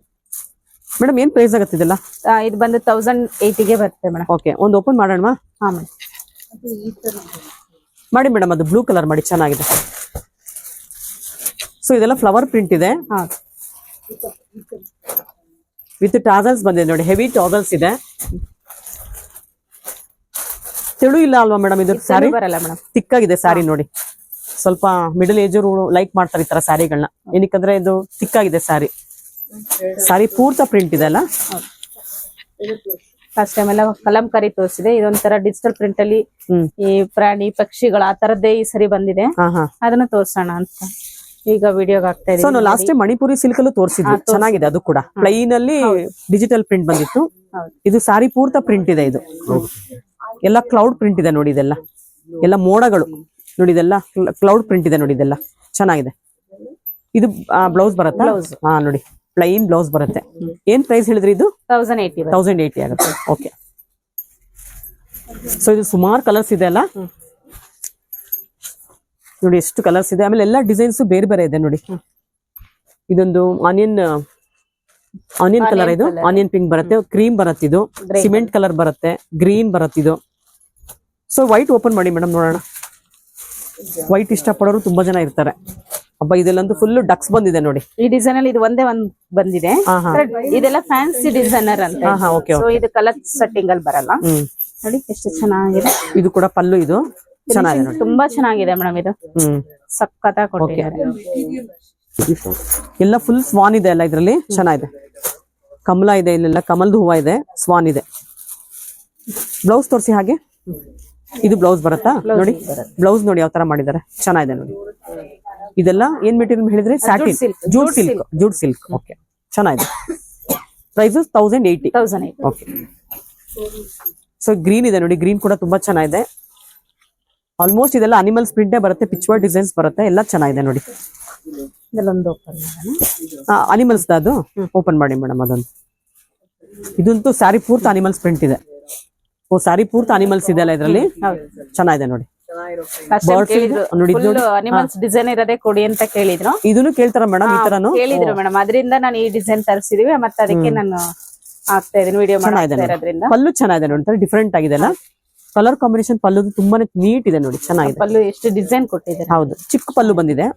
ಮೇಡಮ್, ಏನ್ ಪ್ರೈಸ್ ಆಗುತ್ತೆ ಇದೆಲ್ಲ? ಇದು ಬಂದು 1080 ಗೆ ಬರುತ್ತೆ ಮೇಡಮ್. ಓಕೆ, ಒಂದು ಓಪನ್ ಮಾಡೋಣ. ಮಾಡಿ ಮೇಡಮ್, ಅದು ಬ್ಲೂ ಕಲರ್ ಮಾಡಿ, ಚೆನ್ನಾಗಿದೆ. ಸೊ ಇದೆಲ್ಲ ಫ್ಲವರ್ ಪ್ರಿಂಟ್ ಇದೆ ವಿತ್ ಟಾಸಲ್ಸ್ ಬಂದಿದೆ ನೋಡಿ. ಹೆವಿ ಟಾಸಲ್ಸ್ ಇದೆ. ತೆಳು ಇಲ್ಲ ಅಲ್ವಾ ಮೇಡಮ್? ಇದು ಸ್ಯಾರಿ ಬರಲ್ಲ ಮೇಡಮ್, ತಿಕ್ಕಾಗಿದೆ ಸ್ಯಾರಿ ನೋಡಿ. ಸ್ವಲ್ಪ ಮಿಡಲ್ ಏಜ್ ಲೈಕ್ ಮಾಡ್ತಾರೆ ಈ ತರ ಸ್ಯಾರಿಗಳನ್ನ. ಏನಕ್ಕಂದ್ರೆ ಇದು ತಿಕ್ಕಾಗಿದೆ ಸ್ಯಾರಿ. ಸ್ಯಾರಿ ಪೂರ್ತ ಪ್ರಿಂಟ್ ಇದೆ ಅಲ್ಲ, ಲಾಸ್ಟ್ ಟೈಮ್ ಎಲ್ಲ ಕಲಂಕಾರಿ ತೋರಿಸಿದೆ. ಇದೊಂಥರ ಡಿಜಿಟಲ್ ಪ್ರಿಂಟ್ ಅಲ್ಲಿ ಈ ಪ್ರಾಣಿ ಪಕ್ಷಿಗಳ ಆ ತರದ್ದೇ ಈ ಸರಿ ಬಂದಿದೆ. ಅದನ್ನ ತೋರ್ಸೋಣ ಅಂತ ಈಗ ವಿಡಿಯೋಗೆ ಆಗ್ತಾ ಇದೆ. ಸೊ ನಾವು ಲಾಸ್ಟ್ ಟೈಮ್ ಮಣಿಪುರಿ ಸಿಲ್ಕ್ ಅಲ್ಲೂ ತೋರಿಸಿದ್ವಿ, ಚೆನ್ನಾಗಿದೆ ಅದು ಕೂಡ. ಪ್ಲೈನ್ ಅಲ್ಲಿ ಡಿಜಿಟಲ್ ಪ್ರಿಂಟ್ ಬಂದಿತ್ತು. ಇದು ಸಾರಿ ಪೂರ್ತ ಪ್ರಿಂಟ್ ಇದೆ. ಇದು ಎಲ್ಲ ಕ್ಲೌಡ್ ಪ್ರಿಂಟ್ ಇದೆ ನೋಡಿ. ಇದೆಲ್ಲ ಎಲ್ಲ ಮೋಡಗಳು ನೋಡಿ. ಇದೆಲ್ಲ ಕ್ಲೌಡ್ ಪ್ರಿಂಟ್ ಇದೆ ನೋಡಿ. ಇದೆಲ್ಲ ಚೆನ್ನಾಗಿದೆ. ಇದು ಬ್ಲೌಸ್ ಬರುತ್ತಾ? ಹಾ ನೋಡಿ, ಪ್ಲೈನ್ ಬ್ಲೌಸ್ ಬರುತ್ತೆ. ಏನ್ ಪ್ರೈಸ್ ಹೇಳಿದ್ರಿ ಇದು? 1080 ಆಗುತ್ತೆ. ಓಕೆ. ಸೊ ಇದು ಸುಮಾರು ಕಲರ್ಸ್ ಇದೆ ಅಲ್ಲ ನೋಡಿ, ಎಷ್ಟು ಕಲರ್ಸ್ ಇದೆ. ಆಮೇಲೆ ಎಲ್ಲ ಡಿಸೈನ್ಸ್ ಬೇರೆ ಬೇರೆ ಇದೆ ನೋಡಿ. ಇದೊಂದು ಆನಿಯನ್ ಕಲರ್, ಇದು ಆನಿಯನ್ ಪಿಂಕ್ ಬರುತ್ತೆ, ಕ್ರೀಮ್ ಬರುತ್ತೆ, ಇದು ಸಿಮೆಂಟ್ ಕಲರ್ ಬರುತ್ತೆ, ಗ್ರೀನ್ ಬರುತ್ತೆ ಇದು. ಸೊ ವೈಟ್ ಓಪನ್ ಮಾಡಿ ಮೇಡಮ್, ನೋಡೋಣ. ವೈಟ್ ಇಷ್ಟಪಡೋರು ತುಂಬಾ ಜನ ಇರ್ತಾರೆ. ಹಬ್ಬ ಇದೆಲ್ಲಂತೂ ಫುಲ್ ಡಕ್ಸ್ ಬಂದಿದೆ ನೋಡಿ. ಈ ಡಿಸೈನ್ ಅಲ್ಲಿ ಇದು ಒಂದೇ ಒಂದ್ ಬಂದಿದೆ. ಇದೆಲ್ಲ ಫ್ಯಾನ್ಸಿ ಡಿಸೈನರ್ ಅಂತ. ಸೊ ಇದು ಕಲರ್ ಸೆಟ್ಟಿಂಗ್ ಅಲ್ಲಿ ಬರಲ್ಲ ನೋಡಿ. ಎಷ್ಟು ಚೆನ್ನಾಗಿದೆ. ಇದು ಕೂಡ ಪಲ್ಲು. ಇದು ಚೆನ್ನಾಗಿದೆ, ತುಂಬಾ ಚೆನ್ನಾಗಿದೆ ಮೇಡಮ್. ಇದು ಸಕ್ಕತ್ತಾಗಿ ಕೊಟ್ಟಿದ್ದಾರೆ. ಎಲ್ಲ ಫುಲ್ ಸ್ವಾನ್ ಇದೆ ಅಲ್ಲ ಇದ್ರಲ್ಲಿ. ಚೆನ್ನಾಗಿದೆ. ಕಮಲ ಇದೆ, ಇಲ್ಲೆಲ್ಲ ಕಮಲದ ಹೂವ ಇದೆ, ಸ್ವಾನ್ ಇದೆ. ಬ್ಲೌಸ್ ತೋರಿಸಿ ಹಾಗೆ. ಇದು ಬ್ಲೌಸ್ ಬರುತ್ತಾ ನೋಡಿ. ಬ್ಲೌಸ್ ನೋಡಿ ಯಾವ ತರ ಮಾಡಿದ್ದಾರೆ, ಚೆನ್ನಾಗಿದೆ ನೋಡಿ. ಇದೆಲ್ಲ ಏನ್ ಮೆಟೀರಿಯಲ್ ಹೇಳಿದ್ರೆ? Satin, jute silk. ಓಕೆ, ಚೆನ್ನಾಗಿದೆ. ಪ್ರೈಸ್ 1080. ಓಕೆ. ಸೊ ಗ್ರೀನ್ ಇದೆ ನೋಡಿ. ಗ್ರೀನ್ ಕೂಡ ತುಂಬಾ ಚೆನ್ನಾಗಿದೆ. ಆಲ್ಮೋಸ್ಟ್ ಇದೆಲ್ಲ ಅನಿಮಲ್ಸ್ ಪ್ರಿಂಟೇ ಬರುತ್ತೆ, ಪಿಚ್ ವರ್ಕ್ ಡಿಸೈನ್ಸ್ ಬರುತ್ತೆ, ಎಲ್ಲ ಚೆನ್ನಾಗಿದೆ ನೋಡಿ. ಅನಿಮಲ್ಸ್ ಅದು ಓಪನ್ ಮಾಡಿ ಮೇಡಮ್. ಅದೊಂದು ಇದಂತೂ ಸ್ಯಾರಿ ಪೂರ್ತಿ ಅನಿಮಲ್ಸ್ ಪ್ರಿಂಟ್ ಇದೆ. ಓ, ಸ್ಯಾರಿ ಪೂರ್ತಿ ಅನಿಮಲ್ಸ್ ಇದೆ ಅಲ್ಲ ಇದರಲ್ಲಿ. ಚೆನ್ನಾಗಿದೆ ನೋಡಿ. ಅನಿಮಲ್ಸ್ ಡಿಸೈನ್ ಇರೋದೇ ಕೊಡಿ ಅಂತ ಕೇಳಿದ್ರು. ಇದನ್ನು ಕೇಳ್ತಾರ ಮೇಡಮ್? ಈ ತರನು ಕೇಳಿದ್ರು ಮೇಡಮ್. ಅದರಿಂದ ನಾನು ಈ ಡಿಸೈನ್ ತರಿಸಿದೀವಿ. ಮತ್ತೆ ಅದಕ್ಕೆ ನಾನು ಆಗ್ತಾ ಇದೀನಿ ವಿಡಿಯೋ ಮಾಡೋದ್ರಿಂದ. ಪಲ್ಲು ಚೆನ್ನಾಗಿದೆ ನೋಡಿ, ಡಿಫ್ರೆಂಟ್ ಆಗಿದೆ ಅಲ್ಲ. ಕಲರ್ ಕಾಂಬಿನೇಷನ್ ಪಲ್ಲು ತುಂಬಾನೇ ನೀಟ್ ಇದೆ ನೋಡಿ, ಚೆನ್ನಾಗಿದೆ. ಪಲ್ಲು ಎಷ್ಟು ಡಿಸೈನ್ ಕೊಟ್ಟಿದ್ದಾರೆ. ಹೌದು, ಚಿಕ್ಕ ಪಲ್ಲು ಬಂದಿದೆ.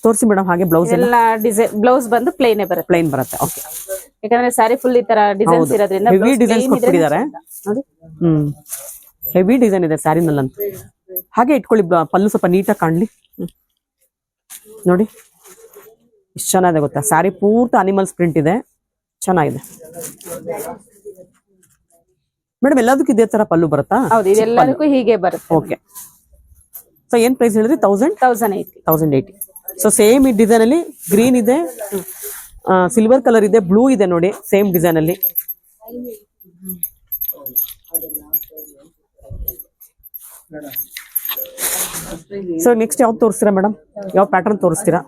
ತೋರಿಸಿ ಮೇಡಮ್ ಹಾಗೆ. ಬ್ಲೌಸ್ ಎಲ್ಲ ಡಿಸೈನ್, ಬ್ಲೌಸ್ ಬಂದು ಪ್ಲೇನ್ ಬರುತ್ತೆ. ಓಕೆ. ಯಾಕಂದ್ರೆ ಸ್ಯಾರಿ ಫುಲ್ ಈ ತರ ಡಿಸೈನ್ಸ್ ಇರೋದ್ರಿಂದ ಹೆವಿ ಡಿಸೈನ್ಸ್ ಕೊಟ್ಟಿದ್ದಾರೆ ನೋಡಿ. ಹೆವಿ ಡಿಸೈನ್ ಇದೆ ಸ್ಯಾರಿನಲ್ಲಂತೂ. ಹಾಗೆ ಇಟ್ಕೊಳ್ಳಿ, ಪಲ್ಲು ಸ್ವಲ್ಪ ನೀಟಾಗಿ ಕಾಣ್ಲಿ ನೋಡಿ. ಎಷ್ಟು ಚೆನ್ನಾಗಿದೆ ಗೊತ್ತಾ. ಸ್ಯಾರಿ ಪೂರ್ತಿ ಅನಿಮಲ್ಸ್ ಪ್ರಿಂಟ್ ಇದೆ, ಚೆನ್ನಾಗಿದೆ ಮೇಡಮ್. ಎಲ್ಲದಕ್ಕೂ ಇದೇ ತರ ಪಲ್ಲು ಬರುತ್ತಾ? ಹೌದು, ಇದೆಲ್ಲದಕ್ಕೂ ಹೀಗೆ ಬರುತ್ತೆ. ಓಕೆ. ಸೊ ಏನ್ ಪ್ರೈಸ್ ಹೇಳಿದ್ರಿ? 1080. ಸೊ ಸೇಮ್ ಈ ಡಿಸೈನ್ ಅಲ್ಲಿ ಗ್ರೀನ್ ಇದೆ, ಸಿಲ್ವರ್ ಕಲರ್ ಇದೆ, ಬ್ಲೂ ಇದೆ ನೋಡಿ, ಸೇಮ್ ಡಿಸೈನ್ ಅಲ್ಲಿ. ಸೊ ನೆಕ್ಸ್ಟ್ ಯಾವ್ದು ತೋರಿಸ್ತೀರಾ ಮೇಡಮ್? ಯಾವ ಪ್ಯಾಟರ್ನ್ ತೋರಿಸ್ತೀರಾ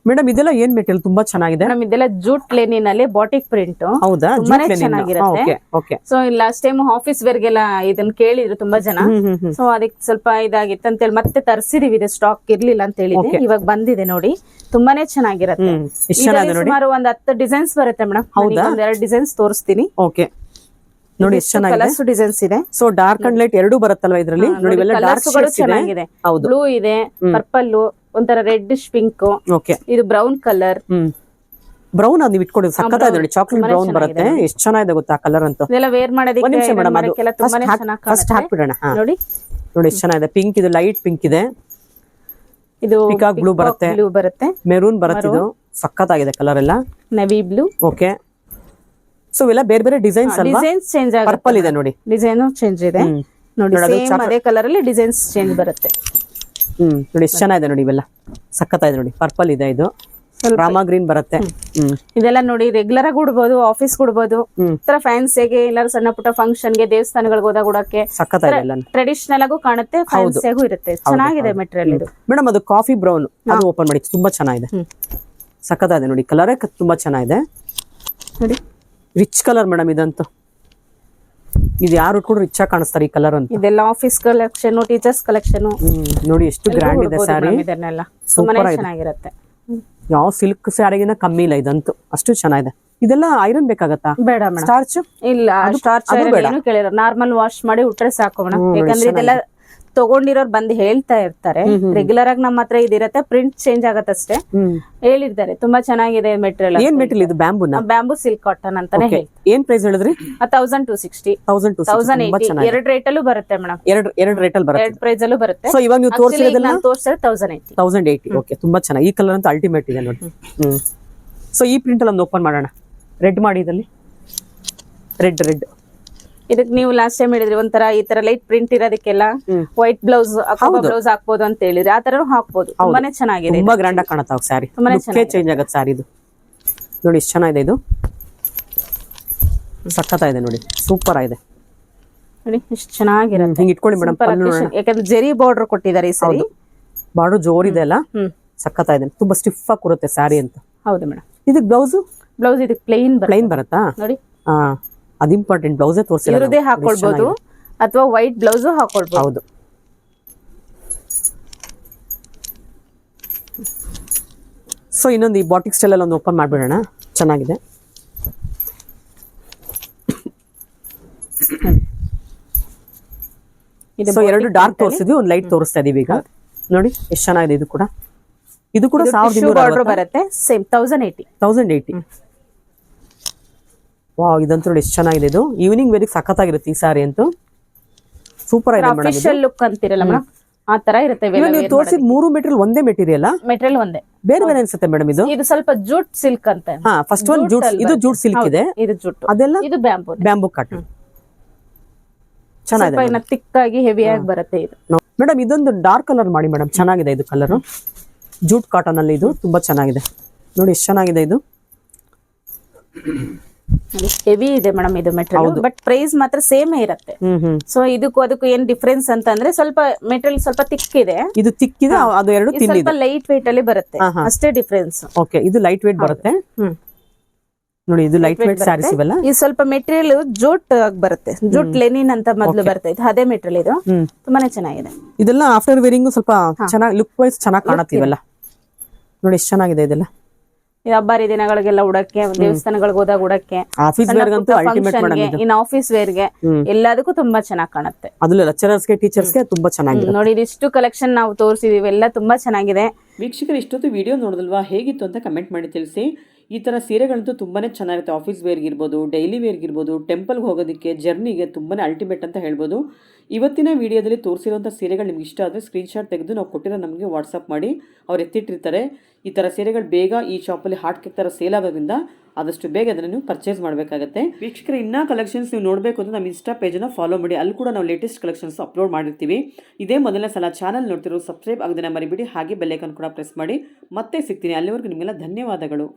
ಮೇಡಮ್? ಇದೆಲ್ಲ ಏನ್ ಮೆಟೀರಿಯಲ್? ತುಂಬಾ ಚೆನ್ನಾಗಿದೆ ಮೇಡಮ್. ಇದೆಲ್ಲ ಜೂಟ್ ಲೆನಿನ್ ಅಲ್ಲಿ ಬಾಟಿಕ್ ಪ್ರಿಂಟ್. ಹೌದಾ? ತುಂಬಾನೇ ಚೆನ್ನಾಗಿರುತ್ತೆ. ಸೊ ಲಾಸ್ಟ್ ಟೈಮ್ ಆಫೀಸ್ ವೇರ್ಗೆಲ್ಲ ಇದನ್ನ ಕೇಳಿದ್ರು ತುಂಬಾ ಜನ. ಸೊ ಅದಕ್ಕೆ ಸ್ವಲ್ಪ ಇದಾಗಿತ್ತು ಅಂತ ಹೇಳಿ ಮತ್ತೆ ತರಿಸಿದೀವಿ. ಇದು ಸ್ಟಾಕ್ ಇರ್ಲಿಲ್ಲ ಅಂತ ಹೇಳಿದೆ, ಇವಾಗ ಬಂದಿದೆ ನೋಡಿ. ತುಂಬಾನೇ ಚೆನ್ನಾಗಿರುತ್ತೆ. ಸುಮಾರು ಒಂದ್ 10 ಡಿಸೈನ್ಸ್ ಬರುತ್ತೆ ಮೇಡಮ್. ಒಂದ್ 2 ಡಿಸೈನ್ಸ್ ತೋರಿಸ್ತೀನಿ. ಓಕೆ ನೋಡಿ, ಎಷ್ಟು ಚೆನ್ನಾಗಿದೆ. ಡಿಸೈನ್ಸ್ ಇದೆ. ಸೊ ಡಾರ್ಕ್ ಅಂಡ್ ಲೈಟ್ ಎರಡೂ ಬರುತ್ತಲ್ವಾ ಇದರಲ್ಲಿ ನೋಡಿ. ಇವೆಲ್ಲ ಡಾರ್ಕ್ ಚೆನ್ನಾಗಿದೆ. ಬ್ಲೂ ಇದೆ, ಪರ್ಪಲ್, ಒಂಥರ ರೆಡ್ ಪಿಂಕ್. ಓಕೆ. ಇದು ಬ್ರೌನ್ ಕಲರ್. ಬ್ರೌನ್ ಅದು ಇಟ್ಕೊಂಡಿದ್ದು ಸಕ್ಕತ್ತಾಗಿದೆ ನೋಡಿ. ಚಾಕ್ಲೇಟ್ ಬ್ರೌನ್ ಬರುತ್ತೆ, ಎಷ್ಟು ಚೆನ್ನಾಗಿದೆ ಗೊತ್ತಾ ಕಲರ್ ಅಂತೂ. ಇದೆಲ್ಲ ವೇರ್ ಮಾಡೋದಕ್ಕೆ ತುಂಬಾನೇ ಚೆನ್ನಾಗಿ ಫಸ್ಟ್ ಹಾಕ್ಬಿಡೋಣ ನೋಡಿ. ನೋಡಿ ಎಷ್ಟು ಚೆನ್ನಾಗಿದೆ. ಪಿಂಕ್ ಇದು, ಲೈಟ್ ಪಿಂಕ್ ಇದೆ. ಇದು ಪಿಕಾಕ್ ಬ್ಲೂ ಬರುತ್ತೆ, ಮೆರೂನ್ ಬರುತ್ತೆ. ಇದು ಸಕ್ಕತ್ತಾಗಿದೆ ಕಲರ್ ಎಲ್ಲ. ನವಿ ಬ್ಲೂ. ಓಕೆ. ಸೊ ಇವೆಲ್ಲ ಬೇರೆ ಬೇರೆ ಡಿಸೈನ್ಸ್ ಅಲ್ವಾ? ಡಿಸೈನ್ಸ್ ಚೇಂಜ್ ಆಗುತ್ತೆ. ಪರ್ಪಲ್ ಇದೆ ನೋಡಿ, ಡಿಸೈನ್ ಚೇಂಜ್ ಇದೆ ನೋಡಿ. ಸೇಮ್ ಅದೇ ಕಲರ್ ಅಲ್ಲಿ ಡಿಸೈನ್ಸ್ ಚೇಂಜ್ ಬರುತ್ತೆ. ನೋಡಿ ಎಷ್ಟು ಚೆನ್ನಾಗಿದೆ ನೋಡಿ. ಇವೆಲ್ಲ ಸಕ್ಕತ್ತಾಗಿದೆ ನೋಡಿ. ಪರ್ಪಲ್ ಇದೆ, ಇದು ರಾಮಾ ಗ್ರೀನ್ ಬರುತ್ತೆ. ಇದೆಲ್ಲ ನೋಡಿ ರೆಗ್ಯುಲರ್ ಆಗಿ ಉಡ್ಬೋದು, ಆಫೀಸ್ ಉಡ್ಬೋದು. ಫ್ಯಾನ್ಸಿಗೆ ಎಲ್ಲರೂ ಸಣ್ಣ ಪುಟ್ಟ ಫಂಕ್ಷನ್ ಗೆ, ದೇವಸ್ಥಾನಗಳಿಗೆ ಹೋದಾಗ ಉಡಕ್ಕೆ ಟ್ರೆಡಿಷನಲ್ ಆಗು ಕಾಣುತ್ತೆ, ಫ್ಯಾನ್ಸಿಗೂ ಇರುತ್ತೆ. ಚೆನ್ನಾಗಿದೆ ಮೆಟೀರಿಯಲ್ ಇದು ಮೇಡಮ್. ಅದು ಕಾಫಿ ಬ್ರೌನ್, ಅದು ಓಪನ್ ಮಾಡಿ, ತುಂಬಾ ಚೆನ್ನಾಗಿದೆ, ಸಕ್ಕತ್ತಾಗಿದೆ ನೋಡಿ. ಕಲರೇ ತುಂಬಾ ಚೆನ್ನಾಗಿದೆ ನೋಡಿ. ರಿಚ್ ಕಲರ್ ಮೇಡಮ್ ಇದಂತೂ. ಇದು ಯಾರು ಉಟ್ಕೊಂಡ್ರು ರಿಚ್ ಆಗಿ ಕಾಣಿಸ್ತಾರೆ ಈ ಕಲರ್ ಅಂತ. ಇದೆಲ್ಲ ಆಫೀಸ್ ಕಲೆಕ್ಷನ್, ಟೀಚರ್ಸ್ ಕಲೆಕ್ಷನ್ ನೋಡಿ. ಎಷ್ಟು ಗ್ರ್ಯಾಂಡ್ ಇದೆ ಸ್ಯಾರಿ. ಇದನ್ನೆಲ್ಲ ತುಂಬಾನೇ ಚೆನ್ನಾಗಿರುತ್ತೆ. ಯಾವ ಸಿಲ್ಕ್ ಸ್ಯಾರಿಗಿನ ಕಮ್ಮಿ ಇಲ್ಲ ಇದಂತೂ, ಅಷ್ಟು ಚೆನ್ನಾಗಿದೆ. ಇದೆಲ್ಲ ಐರನ್ ಬೇಕಾಗತ್ತಾ? ಬೇಡ ಮೇಡಮ್. ಸ್ಟಾರ್ಚ್ ಇಲ್ಲ, ಸ್ಟಾರ್ಚ್ ಏನು ಕೇಳಿರ, ನಾರ್ಮಲ್ ವಾಶ್ ಮಾಡಿ ಉಟ್ರೆ ಸಾಕು ಮೇಡಮ್. ಯಾಕಂದ್ರೆ ಇದೆಲ್ಲ ತಗೊಂಡಿರೋರು ಬಂದು ಹೇಳ್ತಾ ಇರ್ತಾರೆ. ರೆಗ್ಯುಲರ್ ಆಗಿ ನಮ್ಮ ಹತ್ರ ಇದಿರತ್ತೆ, ಪ್ರಿಂಟ್ ಚೇಂಜ್ ಆಗತ್ತಷ್ಟೇ ಹೇಳಿರ್ತಾರೆ. ತುಂಬಾ ಚೆನ್ನಾಗಿದೆ ಮೆಟೀರಿಯಲ್. ಏನ್ ಮೆಟೀರಿಯಲ್ ಇದು? ಬ್ಯಾಂಬೂ ಸಿಲ್ಕ್ ಕಾಟನ್ ಅಂತಾನೆ ಹೇಳಿ. ಏನ್ ಪ್ರೈಸ್ ಹೇಳಿದ್ರಿ? 1260. 1080. ಎರಡು ರೇಟ್ ಅಲ್ಲೂ ಬರುತ್ತೆ ಮೇಡಮ್. ಎರಡು ರೇಟ್ ಅಲ್ಲಿ ಬರುತ್ತೆ, ಎರಡು ಪ್ರೈಸ್ ಅಲ್ಲೂ ಬರುತ್ತೆ. ಸೊ ಇವಾಗ ನೀವು ತೋರಿಸಿರೋದನ್ನ ತೋರಿಸಿದ್ರೆ 1080. ತುಂಬಾ ಚೆನ್ನಾಗಿ. ಈ ಕಲರ್ ಅಂತೂ ಅಲ್ಟಿಮೇಟ್ ಇದೆ ನೋಡಿ. ಸೊ ಈ ಪ್ರಿಂಟ್ ಅಲ್ಲಿ ಒಂದು ಓಪನ್ ಮಾಡೋಣ. ರೆಡ್ ಮಾಡಿ ಇದಲ್ಲಿ, ರೆಡ್ ಇದಕ್ಕೆ ನೀವು ಲಾಸ್ಟ್ ಟೈಮ್ ಹೇಳಿದ್ರಿ ಒಂಥರ ಈ ತರ ಲೈಟ್ ಪ್ರಿಂಟ್ ಇರೋದಕ್ಕೆಲ್ಲ ವೈಟ್ ಬ್ಲೌಸ್ ಬ್ಲೌಸ್ ಹಾಕ್ಬೋದು ಅಂತ ಹೇಳಿದ್ರಿ. ಆ ತರ ಹಾಕ್ಬೋದು. ತುಂಬಾನೇ ಚೆನ್ನಾಗಿದೆ, ತುಂಬಾ ಗ್ರ್ಯಾಂಡ್ ಆಗಿ ಕಾಣುತ್ತೆ ಸ್ಯಾರಿ. ಚೇಂಜ್ ಆಗುತ್ತೆ ಸ್ಯಾರಿ. ಇದು ನೋಡಿ ಎಷ್ಟು ಚೆನ್ನಾಗಿದೆ, ಇದು ಸಖತ್ತಾಗಿದೆ ನೋಡಿ, ಸೂಪರ್ ಆಗಿದೆ ನೋಡಿ, ಎಷ್ಟು ಚೆನ್ನಾಗಿರುತ್ತೆ. ಹಿಂಗ್ ಇಟ್ಕೊಳ್ಳಿ ಮೇಡಮ್, ಯಾಕಂದ್ರೆ ಜರಿ ಬಾರ್ಡರ್ ಕೊಟ್ಟಿದ್ದಾರೆ ಈ ಸರಿ. ಬಾರ್ಡರ್ ಜೋರಿದೆ ಅಲ್ಲ, ಸಖತ್ತಾಗಿದೆ, ತುಂಬಾ ಸ್ಟಿಫ್ ಆಗಿ ಕೂರುತ್ತೆ ಸ್ಯಾರಿ ಅಂತ. ಹೌದು ಮೇಡಮ್. ಇದಕ್ಕೆ ಬ್ಲೌಸ್ ಇದಕ್ಕೆ ಪ್ಲೈನ್ ಬರುತ್ತಾ ನೋಡಿ. ಅದು ಇಂಪಾರ್ಟೆಂಟ್. ಬ್ಲೌಸೇ ತೋರಿಸಿಲ್ಲ, ಇರುದೇ ಹಾಕೊಳ್ಬಹುದು ಅಥವಾ ವೈಟ್ ಬ್ಲೌಸ್ ಹಾಕೊಳ್ಬಹುದು. ಹೌದು. ಸೊ ಇನ್ನೊಂದು ಈ ಬಾಟಿಕ್ ಸ್ಟೈಲ್ ಅಲ್ಲಿ ಒಂದು ಓಪನ್ ಮಾಡ್ಬಿಡೋಣ, ಚೆನ್ನಾಗಿದೆ. ಸೊ ಎರಡು ಡಾರ್ಕ್ ತೋರಿಸಿದ್ವಿ, ಒಂದು ಲೈಟ್ ತೋರಿಸ್ತಾ ಇದೀವಿ ಈಗ. ನೋಡಿ ಎಷ್ಟು ಚೆನ್ನಾಗಿದೆ. ಇದು ಕೂಡ 1200 ಬರುತ್ತೆ. ಸೇಮ್ 1080. ವಾವ್, ಇದಂತೂ ನೋಡಿ ಎಷ್ಟು ಚೆನ್ನಾಗಿದೆ. ಇದು ಈವ್ನಿಂಗ್ ವೇರಿಗೆ ಸಖತ್ತಾಗಿರುತ್ತೆ ಈ ಸಾರಿ ಅಂತೂ. ಸೂಪರ್ ಆಗಿದೆ ಮೇಡಮ್. ಅಫಿಷಿಯಲ್ ಲುಕ್ ಅಂತಿರಲ್ಲ ಮೇಡಮ್, ಆ ತರ ಇರುತ್ತೆ. ನೀವು ತೋರಿಸಿದ 3 ಮೆಟೀರಿಯಲ್ ಒಂದೇ ಮೆಟೀರಿಯಲ್ ಒಂದೇ, ಬೇರೆ ಬೇರೆ ಅನ್ಸುತ್ತೆ ಮೇಡಮ್. ಇದು ಸ್ವಲ್ಪ ಜೂಟ್ ಸಿಲ್ಕ್ ಅಂತ. ಫಸ್ಟ್ ಒಂದು ಜೂಟ್, ಇದು ಜೂಟ್ ಸಿಲ್ಕ್ ಇದೆ, ಇದು ಜೂಟ್, ಅದೆಲ್ಲ ಇದು ಬ್ಯಾಂಬೂ ಕಾಟನ್. ಚೆನ್ನಾಗಿದೆ, ಥಿಕ್ ಆಗಿ ಹೆವಿ ಆಗಿ ಬರುತ್ತೆ ಇದು. ಮೇಡಮ್ ಇದೊಂದು ಡಾರ್ಕ್ ಕಲರ್ ಮಾಡಿ ಮೇಡಮ್, ಚೆನ್ನಾಗಿದೆ ಇದು ಕಲರ್. ಜೂಟ್ ಕಾಟನ್ ಅಲ್ಲಿ ಇದು ತುಂಬಾ ಚೆನ್ನಾಗಿದೆ ನೋಡಿ, ಎಷ್ಟು ಚೆನ್ನಾಗಿದೆ ಇದು. ಹೆವಿ ಇದೆ ಮೇಡಮ್ ಇದು ಮೆಟೀರಿಯಲ್, ಬಟ್ ಪ್ರೈಸ್ ಮಾತ್ರ ಸೇಮ್ ಇರುತ್ತೆ. ಸೊ ಅದಕ್ಕೂ ಏನ್ ಡಿಫರೆನ್ಸ್ ಅಂತ ಅಂದ್ರೆ ಸ್ವಲ್ಪ ಮೆಟೀರಿಯಲ್ ಸ್ವಲ್ಪ ತಿಕ್ ಇದೆ, ಇದು ತಿಕ್ ಇದೆ, ಅದು ಎರಡು ಸ್ವಲ್ಪ ಲೈಟ್ ವೇಟ್ ಅಲ್ಲಿ ಬರುತ್ತೆ, ಅಷ್ಟೇ ಡಿಫರೆನ್ಸ್. ಓಕೆ, ಇದು ಲೈಟ್ ವೇಟ್ ಬರುತ್ತೆ ನೋಡಿ. ಇದು ಲೈಟ್ ವೇಟ್ ಸ್ಯಾರೀಸ್ ಇವೆಲ್ಲ. ಇದು ಸ್ವಲ್ಪ ಮೆಟೀರಿಯಲ್ ಜೂಟ್ ಬರುತ್ತೆ, ಜೂಟ್ ಲೆನಿನ್ ಅಂತ ಮೊದಲು ಬರುತ್ತೆ, ಇದು ಅದೇ ಮೆಟೀರಿಯಲ್. ಇದು ತುಂಬಾನೇ ಚೆನ್ನಾಗಿದೆ. ಇದೆಲ್ಲ ಆಫ್ಟರ್ ವೇರಿಂಗ್ ಸ್ವಲ್ಪ ಚೆನ್ನಾಗಿ ಲುಕ್ ವೈಸ್ ಚೆನ್ನಾಗಿ ಕಾಣುತ್ತೆ ಇವೆಲ್ಲ ನೋಡಿ, ಎಷ್ಟು ಚೆನ್ನಾಗಿದೆ ಇದೆಲ್ಲ. ಹಬ್ಬಾರಿ ದಿನಗಳಿಗೆಲ್ಲ ಉಡಕ್ಕೆ, ದೇವಸ್ಥಾನಗಳಿಗೆ ಹೋದಾಗ ಉಡಕ್ಕೆ, ಆಫೀಸ್ ವೇರ್ ಗಂತೂ ಅಲ್ಟಿಮೇಟ್ ಮೇಡಮ್ ಇದು. ಇನ್ ಆಫೀಸ್ ವೇರ್ ಗೆ ಎಲ್ಲದಕ್ಕೂ ತುಂಬಾ ಚೆನ್ನಾಗಿ ಕಾಣುತ್ತೆ. ಅದ್ರಲ್ಲಿ ಲೆಕ್ಚರರ್ಸ್ ಗೆ, ಟೀಚರ್ಸ್ ಗೆ ತುಂಬಾ ಚೆನ್ನಾಗಿದೆ ನೋಡಿ. ಇದಿಷ್ಟು ಕಲೆಕ್ಷನ್ ನಾವು ತೋರಿಸಿದೀವಿ, ಎಲ್ಲ ತುಂಬಾ ಚೆನ್ನಾಗಿದೆ. ವೀಕ್ಷಕರು ಇಷ್ಟೊತ್ತು ವಿಡಿಯೋ ನೋಡಿದಲ್ವಾ, ಹೇಗಿತ್ತು ಅಂತ ಕಮೆಂಟ್ ಮಾಡಿ ತಿಳಿಸಿ. ಈ ಥರ ಸೀರೆಗಳಂತೂ ತುಂಬಾ ಚೆನ್ನಾಗಿರುತ್ತೆ. ಆಫೀಸ್ ವೇರ್ಗಿರ್ಬೋದು, ಡೈಲಿ ವೇರ್ಗಿರ್ಬೋದು, ಟೆಂಪಲ್ಗೆ ಹೋಗೋದಕ್ಕೆ, ಜರ್ನಿಗೆ ತುಂಬಾ ಅಲ್ಟಿಮೇಟ್ ಅಂತ ಹೇಳ್ಬೋದು. ಇವತ್ತಿನ ವಿಡಿಯೋದಲ್ಲಿ ತೋರಿಸಿರುವಂಥ ಸೀರೆಗಳು ನಿಮ್ಗೆ ಇಷ್ಟ ಆದರೆ ಸ್ಕ್ರೀನ್ಶಾಟ್ ತೆಗೆದು ನಾವು ಕೊಟ್ಟಿರೋ ನಮಗೆ ವಾಟ್ಸಪ್ ಮಾಡಿ, ಅವ್ರು ಎತ್ತಿಟ್ಟಿರ್ತಾರೆ. ಈ ಥರ ಸೀರೆಗಳು ಬೇಗ ಈ ಶಾಪಲ್ಲಿ ಹಾಟ್ ಕೇಕ್ ಥರ ಸೇಲ್ ಆಗೋದ್ರಿಂದ ಆದಷ್ಟು ಬೇಗ ಅದನ್ನು ನೀವು ಪರ್ಚೇಸ್ ಮಾಡಬೇಕಾಗುತ್ತೆ. ವೀಕ್ಷಕರು ಇನ್ನೂ ಕಲೆಕ್ಷನ್ಸ್ ನೀವು ನೋಡಬೇಕು ಅಂತ ನಮ್ಮ ಇನ್ಸ್ಟಾ ಪೇಜನ್ನು ಫಾಲೋ ಮಾಡಿ, ಅಲ್ಲಿ ಕೂಡ ನಾವು ಲೇಟೆಸ್ಟ್ ಕಲೆಕ್ಷನ್ಸ್ ಅಪ್ಲೋಡ್ ಮಾಡಿರ್ತೀವಿ. ಇದೇ ಮೊದಲನೇ ಸಲ ಚಾನಲ್ ನೋಡ್ತಿರೋ ಸಬ್ಸ್ಕ್ರೈಬ್ ಆಗದೆ ಮರಿಬಿಡಿ, ಹಾಗೆ ಬೆಲ್ಲೈಕನ್ ಕೂಡ ಪ್ರೆಸ್ ಮಾಡಿ. ಮತ್ತೆ ಸಿಗ್ತೀನಿ, ಅಲ್ಲಿವರೆಗೂ ನಿಮಗೆಲ್ಲ ಧನ್ಯವಾದಗಳು.